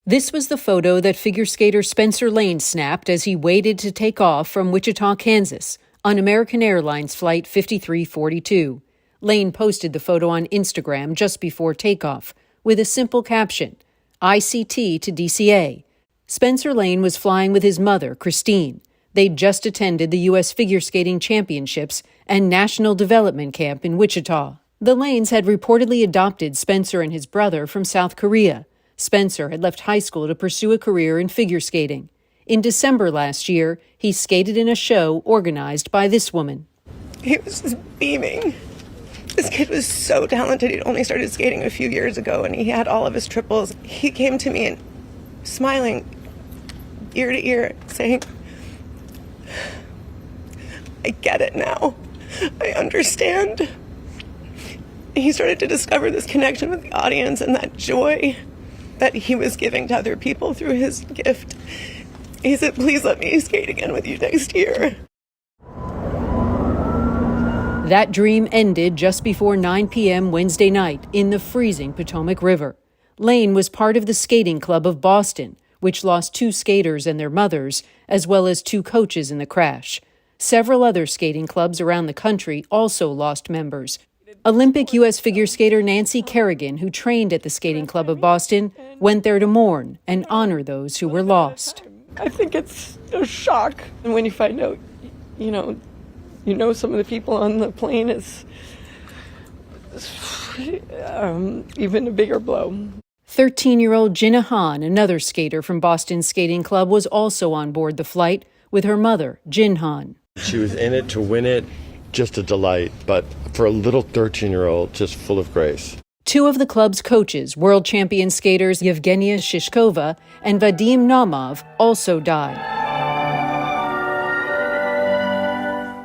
This was the photo that figure skater Spencer Lane snapped as he waited to take off from Wichita, Kansas, on American Airlines Flight 5342. Lane posted the photo on Instagram just before takeoff, with a simple caption, ICT to DCA. Spencer Lane was flying with his mother, Christine. They'd just attended the U.S. Figure Skating Championships and National Development Camp in Wichita. The Lanes had reportedly adopted Spencer and his brother from South Korea. Spencer had left high school to pursue a career in figure skating. In December last year, he skated in a show organized by this woman. He was just beaming. This kid was so talented. He'd only started skating a few years ago, and he had all of his triples. He came to me and smiling ear to ear, saying, I get it now. I understand. He started to discover this connection with the audience and that joy that he was giving to other people through his gift. He said, please let me skate again with you next year. That dream ended just before 9 p.m. Wednesday night in the freezing Potomac River. Lane was part of the Skating Club of Boston, which lost 2 skaters and their mothers, as well as 2 coaches in the crash. Several other skating clubs around the country also lost members. Olympic U.S. figure skater Nancy Kerrigan, who trained at the Skating Club of Boston, went there to mourn and honor those who were lost. I think it's a shock. And when you find out, you know some of the people on the plane, is even a bigger blow. 13-year-old Jinna Han, another skater from Boston's Skating Club, was also on board the flight with her mother, Jin Han. She was in it to win it, just a delight, but for a little 13-year-old, just full of grace. 2 of the club's coaches, world champion skaters Yevgenia Shishkova and Vadim Naumov, also died.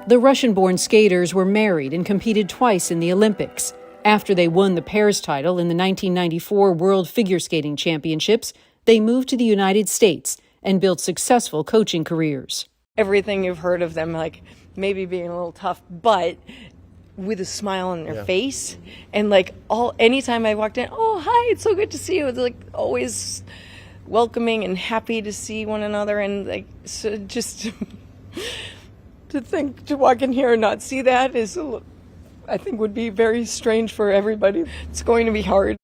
The Russian-born skaters were married and competed twice in the Olympics. After they won the pairs title in the 1994 World Figure Skating Championships, they moved to the United States and built successful coaching careers. Everything you've heard of them, like maybe being a little tough, but with a smile on their face. And anytime I walked in, oh, hi, it's so good to see you. It's always welcoming and happy to see one another. And so just to walk in here and not see that is, I think, would be very strange for everybody. It's going to be hard.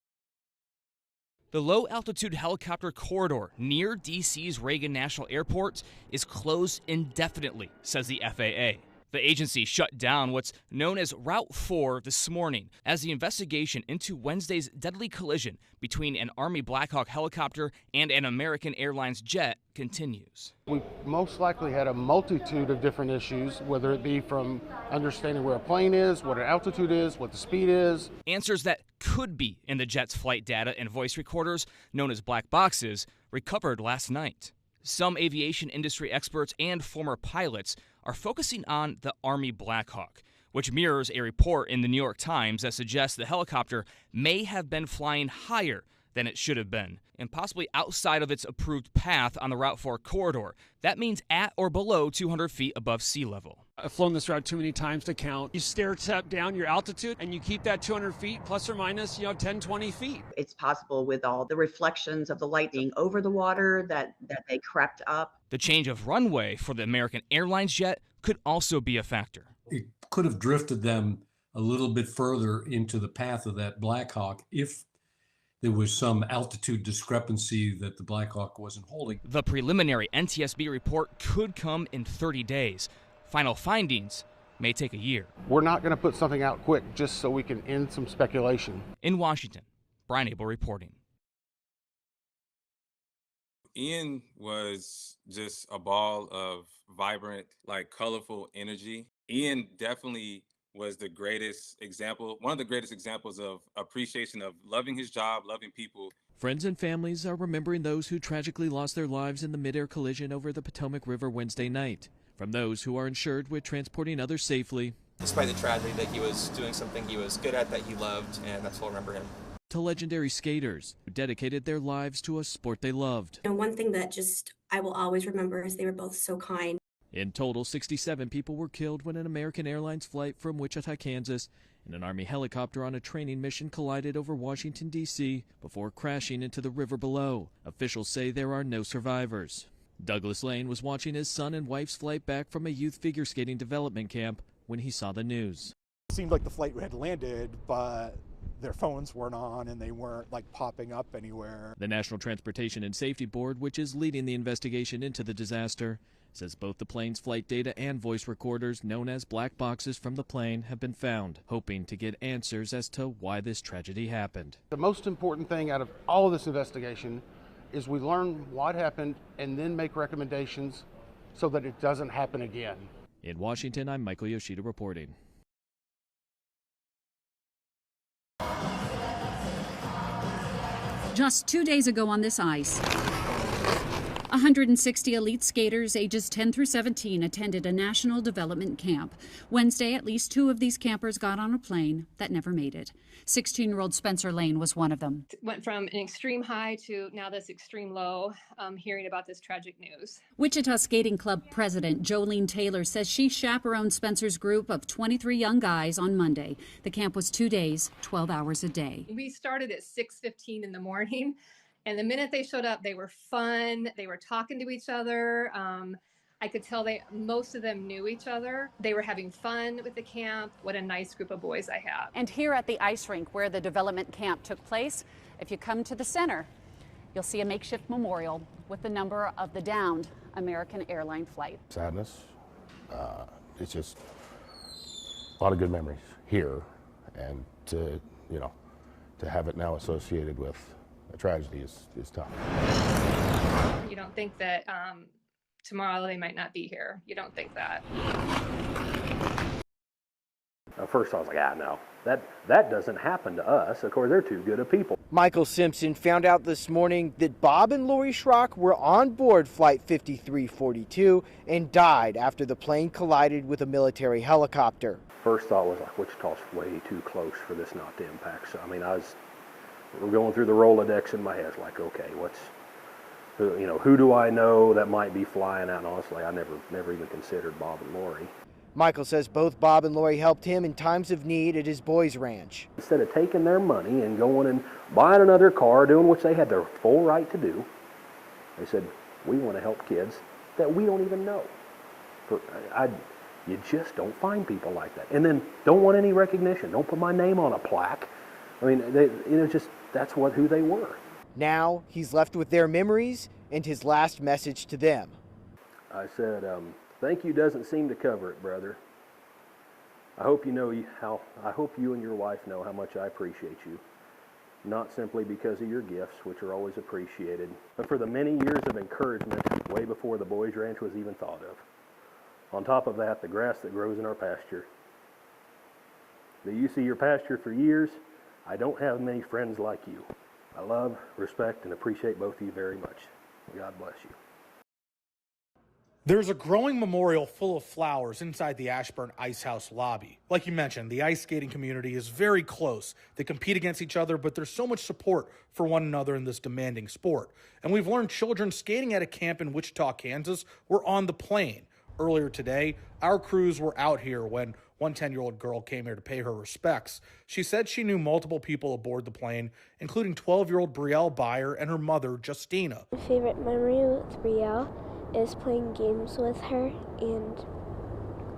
The low-altitude helicopter corridor near D.C.'s Reagan National Airport is closed indefinitely, says the FAA. The agency shut down what's known as Route 4 this morning as the investigation into Wednesday's deadly collision between an Army Black Hawk helicopter and an American Airlines jet continues. We most likely had a multitude of different issues, whether it be from understanding where a plane is, what our altitude is, what the speed is. Answers that could be in the jet's flight data and voice recorders, known as black boxes, recovered last night. Some aviation industry experts and former pilots are focusing on the Army Black Hawk, which mirrors a report in the New York Times that suggests the helicopter may have been flying higher than it should have been, and possibly outside of its approved path on the Route 4 corridor. That means at or below 200 feet above sea level. I've flown this route too many times to count. You stair step down your altitude and you keep that 200 feet plus or minus, 10, 20 feet. It's possible with all the reflections of the light being over the water that they crept up. The change of runway for the American Airlines jet could also be a factor. It could have drifted them a little bit further into the path of that Black Hawk if there was some altitude discrepancy that the Black Hawk wasn't holding. The preliminary NTSB report could come in 30 days. Final findings may take a year. We're not going to put something out quick just so we can end some speculation. In Washington, Brian Abel reporting. Ian was just a ball of vibrant, colorful energy. Ian definitely was the greatest example, one of the greatest examples of appreciation of loving his job, loving people. Friends and families are remembering those who tragically lost their lives in the mid-air collision over the Potomac River Wednesday night. From those who are insured with transporting others safely, despite the tragedy, that he was doing something he was good at, that he loved, and that's what I'll remember him. To legendary skaters who dedicated their lives to a sport they loved. And one thing that I will always remember is they were both so kind. In total, 67 people were killed when an American Airlines flight from Wichita, Kansas, and an Army helicopter on a training mission collided over Washington, D.C. before crashing into the river below. Officials say there are no survivors. Douglas Lane was watching his son and wife's flight back from a youth figure skating development camp when he saw the news. It seemed like the flight had landed, but their phones weren't on and they weren't popping up anywhere. The National Transportation and Safety Board, which is leading the investigation into the disaster, says both the plane's flight data and voice recorders, known as black boxes from the plane, have been found, hoping to get answers as to why this tragedy happened. The most important thing out of all of this investigation is we learn what happened and then make recommendations so that it doesn't happen again. In Washington, I'm Michael Yoshida reporting. Just 2 days ago on this ice, 160 elite skaters ages 10 through 17 attended a national development camp. Wednesday, at least 2 of these campers got on a plane that never made it. 16-year-old Spencer Lane was one of them. Went from an extreme high to now this extreme low, hearing about this tragic news. Wichita Skating Club president Jolene Taylor says she chaperoned Spencer's group of 23 young guys on Monday. The camp was 2 days, 12 hours a day. We started at 6:15 in the morning. And the minute they showed up, they were fun. They were talking to each other. I could tell most of them knew each other. They were having fun with the camp. What a nice group of boys I have. And here at the ice rink where the development camp took place, if you come to the center, you'll see a makeshift memorial with the number of the downed American airline flight. Sadness. It's just a lot of good memories here, and to have it now associated with a tragedy is tough. You don't think that tomorrow they might not be here. You don't think that. At first I was like, no, that doesn't happen to us. Of course, they're too good of people. Michael Simpson found out this morning that Bob and Lori Schrock were on board Flight 5342 and died after the plane collided with a military helicopter. First thought was like, Wichita's way too close for this not to impact. So, we're going through the Rolodex in my head, like, okay, who do I know that might be flying out? And honestly, I never even considered Bob and Lori. Michael says both Bob and Lori helped him in times of need at his boys' ranch. Instead of taking their money and going and buying another car, doing what they had their full right to do, they said, we want to help kids that we don't even know. You just don't find people like that. And then don't want any recognition. Don't put my name on a plaque. That's who they were. Now he's left with their memories and his last message to them. I said, thank you doesn't seem to cover it, brother. I hope you and your wife know how much I appreciate you. Not simply because of your gifts, which are always appreciated, but for the many years of encouragement way before the Boys Ranch was even thought of. On top of that, the grass that grows in our pasture. Do you see your pasture for years? I don't have many friends like you. I love, respect, and appreciate both of you very much. God bless you. There's a growing memorial full of flowers inside the Ashburn Ice House lobby. Like you mentioned, the ice skating community is very close. They compete against each other, but there's so much support for one another in this demanding sport. And we've learned children skating at a camp in Wichita, Kansas were on the plane. Earlier today, our crews were out here when one 10-year-old girl came here to pay her respects. She said she knew multiple people aboard the plane, including 12-year-old Brielle Byer and her mother, Justina. My favorite memory with Brielle is playing games with her and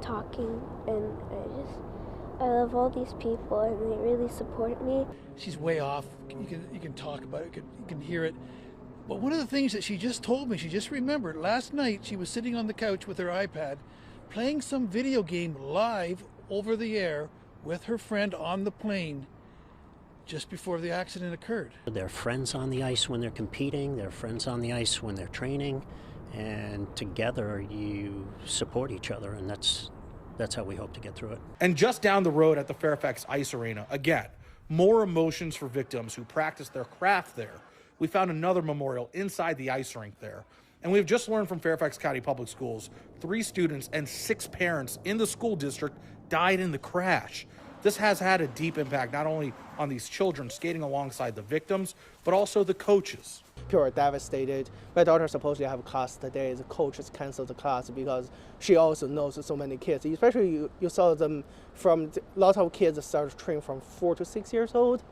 talking, and I love all these people, and they really support me. She's way off. You can talk about it, you can hear it. But one of the things that she just told me, she just remembered, last night she was sitting on the couch with her iPad, playing some video game live over the air with her friend on the plane just before the accident occurred. They're friends on the ice when they're competing, they're friends on the ice when they're training, and together you support each other, and that's how we hope to get through it. And just down the road at the Fairfax Ice Arena, again, more emotions for victims who practice their craft there. We found another memorial inside the ice rink there. And we've just learned from Fairfax County Public Schools, 3 students and 6 parents in the school district died in the crash. This has had a deep impact not only on these children skating alongside the victims, but also the coaches. People are devastated. My daughter supposedly have a class today. The coach has canceled the class because she also knows so many kids. Especially you saw them from a lot of kids start training from 4 to 6 years old.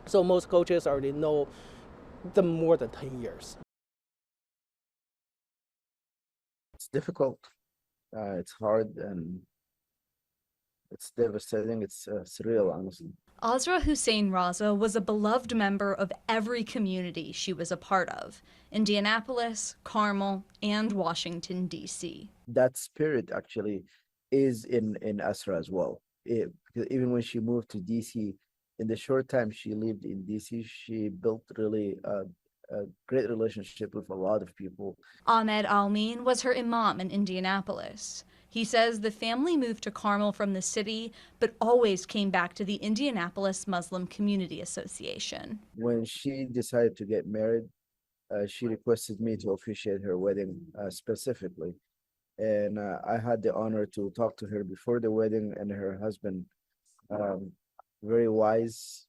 So most coaches already know them more than 10 years. It's difficult. It's hard and it's devastating. It's surreal, honestly. Asra Hussein Razza was a beloved member of every community she was a part of: Indianapolis, Carmel, and Washington, D.C. That spirit actually is in Asra as well. Because even when she moved to DC, in the short time she lived in DC, she built really a great relationship with a lot of people. Ahmed Almin was her imam in Indianapolis. He says the family moved to Carmel from the city, but always came back to the Indianapolis Muslim Community Association. When she decided to get married, she requested me to officiate her wedding specifically. And I had the honor to talk to her before the wedding, and her husband, very wise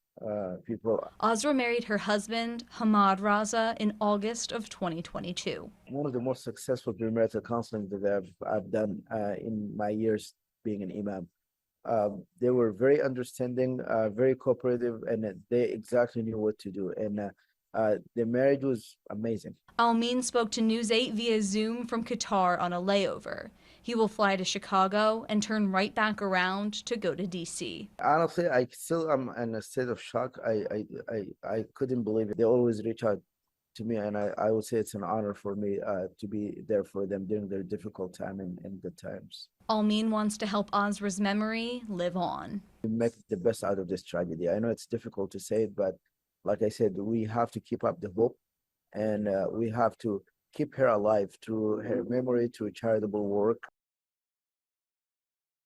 people. Asra married her husband, Hamad Razza, in August of 2022. One of the most successful premarital counseling that I've done in my years being an imam. They were very understanding, very cooperative, and they exactly knew what to do. And the marriage was amazing. Almin spoke to News 8 via Zoom from Qatar on a layover. He will fly to Chicago and turn right back around to go to D.C. Honestly, I still am in a state of shock. I couldn't believe it. They always reach out to me, and I would say it's an honor for me to be there for them during their difficult time and good times. Almin wants to help Asra's memory live on. We make the best out of this tragedy. I know it's difficult to say it, but like I said, we have to keep up the hope, and we have to keep her alive through her memory, through charitable work.